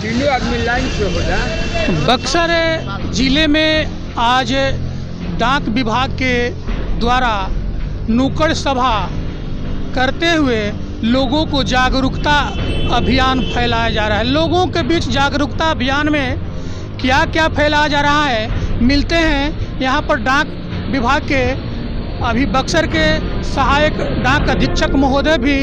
तीनों आदमी लाइन से होला। बक्सर जिले में आज डाक विभाग के द्वारा नुक्कड़ सभा करते हुए लोगों को जागरूकता अभियान फैलाया जा रहा है। लोगों के बीच जागरूकता अभियान में क्या क्या फैलाया जा रहा है, मिलते हैं यहाँ पर डाक विभाग के अभी बक्सर के सहायक डाक अधीक्षक महोदय भी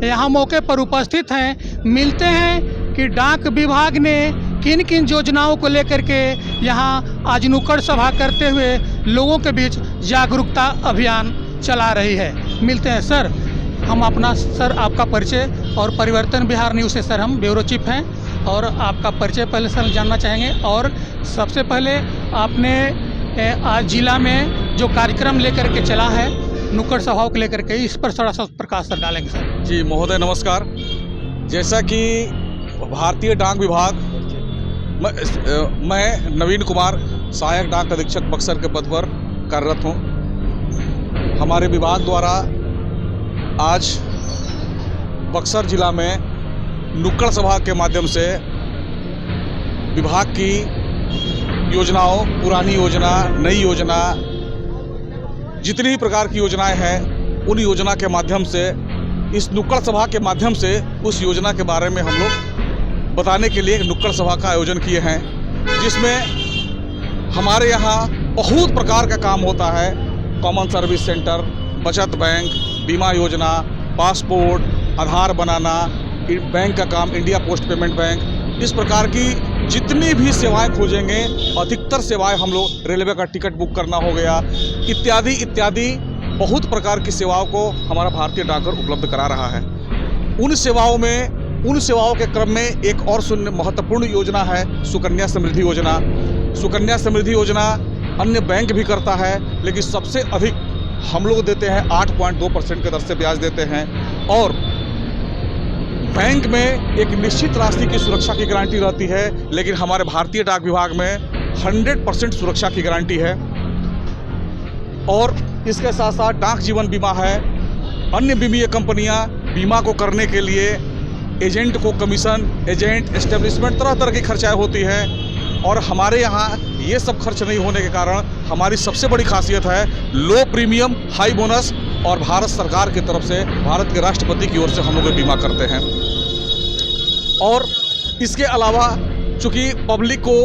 यहाँ मौके पर उपस्थित हैं। मिलते हैं कि डाक विभाग ने किन किन योजनाओं को लेकर के यहाँ आज नुक्कड़ सभा करते हुए लोगों के बीच जागरूकता अभियान चला रही है। मिलते हैं सर, हम अपना सर आपका परिचय और परिवर्तन बिहार न्यूज़ से सर हम ब्यूरो चीफ हैं और आपका परिचय पहले सर जानना चाहेंगे। और सबसे पहले आपने आज जिला में जो कार्यक्रम लेकर के चला है नुक्कड़ सभाओं को लेकर के, इस पर थोड़ा सा प्रकाश सर डालेंगे सर। जी महोदय नमस्कार। जैसा कि भारतीय डाक विभाग मैं नवीन कुमार सहायक डाक अधीक्षक बक्सर के पद पर कार्यरत हूँ। हमारे विभाग द्वारा आज बक्सर जिला में नुक्कड़ सभा के माध्यम से विभाग की योजनाओं, पुरानी योजना, नई योजना, जितनी भी प्रकार की योजनाएं हैं उन योजना के माध्यम से, इस नुक्कड़ सभा के माध्यम से उस योजना के बारे में हम लोग बताने के लिए एक नुक्कड़ सभा का आयोजन किए हैं, जिसमें हमारे यहाँ बहुत प्रकार का काम होता है। कॉमन सर्विस सेंटर, बचत बैंक, बीमा योजना, पासपोर्ट, आधार बनाना, बैंक का काम, इंडिया पोस्ट पेमेंट बैंक, इस प्रकार की जितनी भी सेवाएं खोजेंगे, अधिकतर सेवाएं हम लोग, रेलवे का टिकट बुक करना हो गया, इत्यादि इत्यादि बहुत प्रकार की सेवाओं को हमारा भारतीय डाकघर उपलब्ध करा रहा है। उन सेवाओं के क्रम में एक और महत्वपूर्ण योजना है सुकन्या समृद्धि योजना। सुकन्या समृद्धि योजना अन्य बैंक भी करता है, लेकिन सबसे अधिक हम लोग देते हैं 8.2% के दर से ब्याज देते हैं और बैंक में एक निश्चित राशि की सुरक्षा की गारंटी रहती है, लेकिन हमारे भारतीय डाक विभाग में 100% सुरक्षा की गारंटी है। और इसके साथ साथ डाक जीवन बीमा है। अन्य बीमीय कंपनियां बीमा को करने के लिए एजेंट को कमीशन, एजेंट एस्टेब्लिशमेंट, तरह तरह की खर्चाएँ होती है और हमारे यहाँ ये सब खर्च नहीं होने के कारण हमारी सबसे बड़ी खासियत है लो प्रीमियम हाई बोनस, और भारत सरकार की तरफ से, भारत के राष्ट्रपति की ओर से हम लोग बीमा करते हैं। और इसके अलावा चूँकि पब्लिक को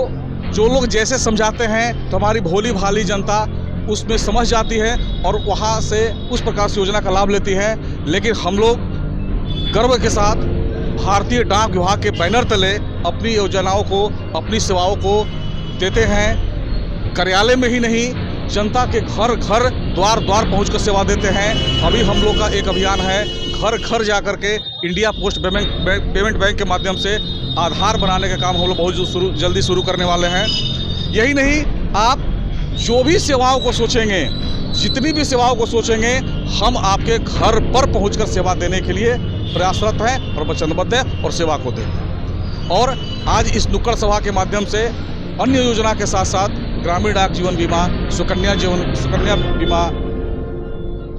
जो लोग जैसे समझाते हैं तो हमारी भोली भाली जनता उसमें समझ जाती है और वहाँ से उस प्रकार से योजना का लाभ लेती है। लेकिन हम लोग गर्व के साथ भारतीय डाक विभाग के बैनर तले अपनी योजनाओं को, अपनी सेवाओं को देते हैं। कार्यालय में ही नहीं, जनता के घर घर, द्वार द्वार पहुंचकर सेवा देते हैं। अभी हम लोग का एक अभियान है, घर घर जाकर के इंडिया पोस्ट पेमेंट बैंक के माध्यम से आधार बनाने का काम हम लोग बहुत जल्दी शुरू करने वाले हैं। यही नहीं, आप जो भी सेवाओं को सोचेंगे, जितनी भी सेवाओं को सोचेंगे, हम आपके घर पर पहुंचकर सेवा देने के लिए प्रयासरत हैं और वचनबद्ध है और सेवा को दें। और आज इस नुक्कड़ सभा के माध्यम से अन्य योजना के साथ साथ ग्रामीण डाक जीवन बीमा, सुकन्या बीमा,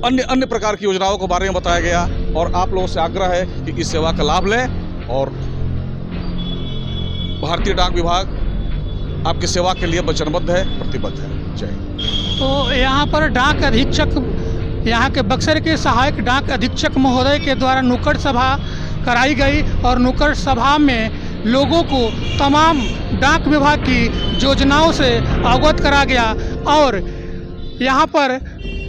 अन्य प्रकार की योजनाओं के बारे में बताया गया और आप लोगों से आग्रह है कि इस सेवा का लाभ लें और भारतीय डाक विभाग आपकी सेवा के लिए वचनबद्ध है, प्रतिबद्ध है। जय। तो यहाँ पर डाक अधीक्षक, यहाँ के बक्सर के सहायक डाक अधीक्षक महोदय के द्वारा नुक्कड़ सभा कराई गई और नुक्कड़ सभा में लोगों को तमाम डाक विभाग की योजनाओं से अवगत करा गया और यहाँ पर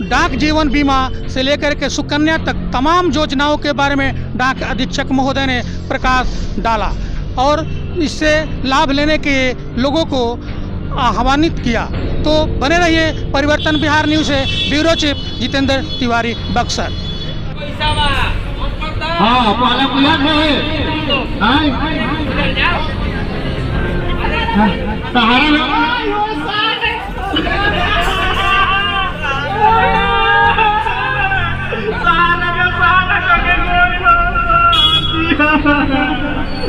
डाक जीवन बीमा से लेकर के सुकन्या तक तमाम योजनाओं के बारे में डाक अधीक्षक महोदय ने प्रकाश डाला और इससे लाभ लेने के लोगों को आह्वानित किया। तो बने रहिए परिवर्तन बिहार न्यूज़ से ब्यूरो चीफ जितेंद्र तिवारी, बक्सर।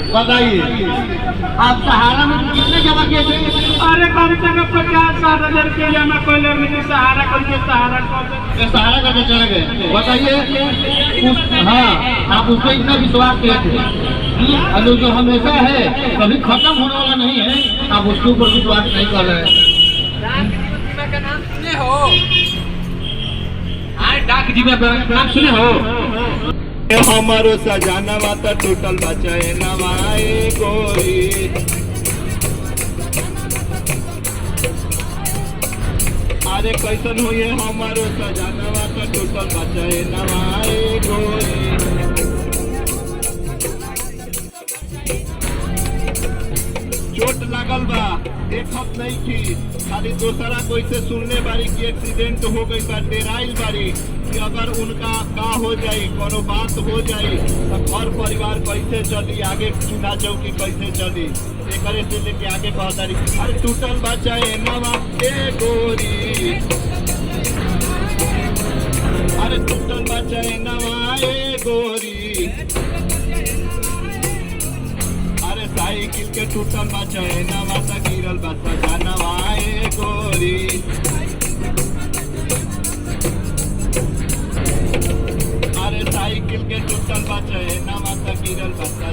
बताइए, आप सहारा में कितने जमा किए थे? अरे कम से कम 50-60 के लिए मैं कोई लोग नहीं सहारा करके सहारा करके चले गए। बताइए हाँ, आप उसको इतना विश्वास किए थे, और जो हमेशा है कभी खत्म होने वाला नहीं है, आप उसके ऊपर विश्वास नहीं कर रहे हैं। डाक जी में नाम सुने हो? हमारो सजानवा तो टूटल बचाए नवाए गोरी। अरे कैसन हुए हमारो सजानवा तो टूटल बचाए नवाए गोरी। चोट लागल बा, देखत नहीं थी, खाली दूसरा कोई से सुनने बारी की एक्सीडेंट हो गई बा, डेराइल बारी कि अगर उनका का हो जाए, कोनो बात हो जाए तो घर परिवार कैसे चली, आगे चुना चौकी कैसे चली, एक से लेके आगे कहतारी अरे टूटल बचाए नवा ए गोरी। अरे टूटल बचाए नवा ए गोरी। अरे साइकिल के टूटल बचाए नवा सा गिरल बचा जानवा ए गोरी। अरे साइकिल के टूटल बचाए नवा सा गिरल बचा